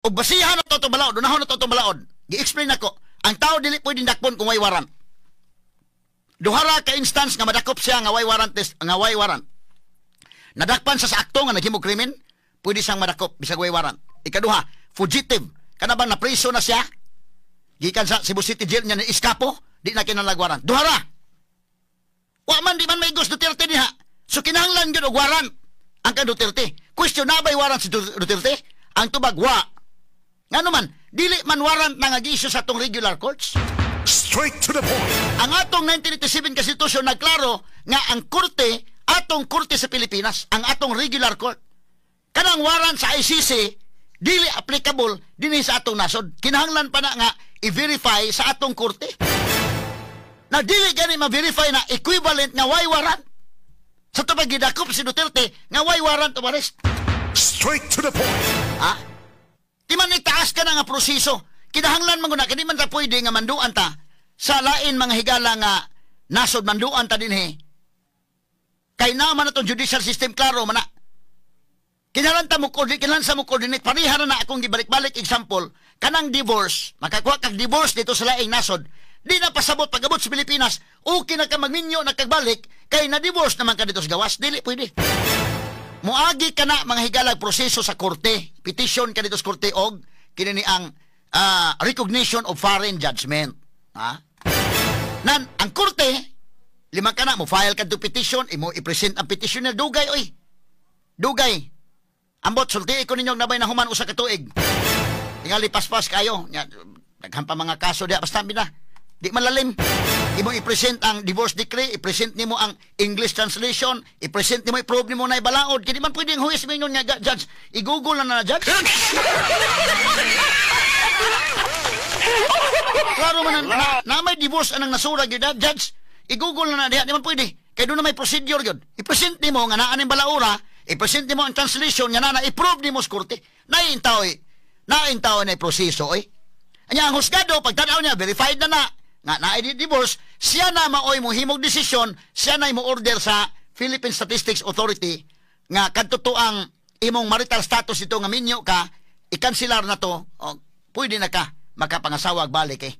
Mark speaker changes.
Speaker 1: Og basihan na to balaod, dunahon na to balaod. Gi-explain nako, ang tao dili pwede dakpon kung way warrant. Duhara ka instance nga madakop siya nga way warrant nga way warrant. Nadakpan sa akto nga naghimo krimen, pwede siyang madakop bisag way warrant. Ikaduha, fugitive. Kana bang napriso na siya? Gikan sa Cebu City Jail niya ni iskapo, di na kinalag warrant. Duhara. Wa man di man may gusto Duterte diha. So kinahanglan gyud og warrant ang kan Duterte. Question na bay warrant si Duterte? Ang tubag wa. Ngano man, dili man warrant nga gi-issue sa atong regular courts.
Speaker 2: Straight to the point.
Speaker 1: Ang atong 1987 Constitution nagklaro nga ang korte, atong korte sa Pilipinas, ang atong regular court. Kanang warrant sa ICC dili applicable dinhi sa atong nasod. Kinahanglan pa na nga i-verify sa atong korte. Na dili gani ma-verify na equivalent nga way warrant. Sa tubag gidakop si Duterte nga way warrant of arrest.
Speaker 2: Straight to the point.
Speaker 1: Ha? Di man itaas ka na nga proseso. Kinahanglan man guna, kadi man ta pwede nga manduan ta sa lain mga higala nga nasod manduan ta dinhi. Kay naman na itong judicial system, klaro man na. Kinahanglan ta mo coordinate, kinahanglan sa mo coordinate. Parihan na akong gibalik-balik example, kanang divorce, makakuha kag divorce dito sa laing nasod, di na pasabot pag-abot sa Pilipinas, okay na ka magminyo, nagkagbalik, kay na-divorce naman ka dito sa gawas, dili pwede. Muagi ka na mga higalag proseso sa korte. Petition ka dito sa korte og kinini ang recognition of foreign judgment. Ha? Nan, ang korte, lima ka na, mo file ka to petition, imo i-present ang petition na dugay, oy. Dugay. Ambot, sulti ko ninyong nabay na human usa ka tuig. Tingali paspas kayo. Naghampa mga kaso diya, basta na. Di malalim. Imo i-present ang divorce decree, i-present nimo ang English translation, i-present nimo, i-prove nimo na ibalaod. Kaya di man pwedeng huwis mo nga, judge. I-google na judge. Klaro man na may divorce anang nasura gyud, judge. I-google na diha, di man pwede. Kaya doon na may procedure gyud. I-present nimo nga naa ning balaura, i-present nimo ang translation nga na i-prove nimo sa korte. Naintaw na proseso oy. Anya ang husgado pagtan-aw niya verified na nga naay divorce, siya na maoy mo himog desisyon, siya na mo order sa Philippine Statistics Authority nga kadto ang imong marital status ito nga minyo ka, i-cancelar na to, o, pwede na ka makapangasawag balik eh.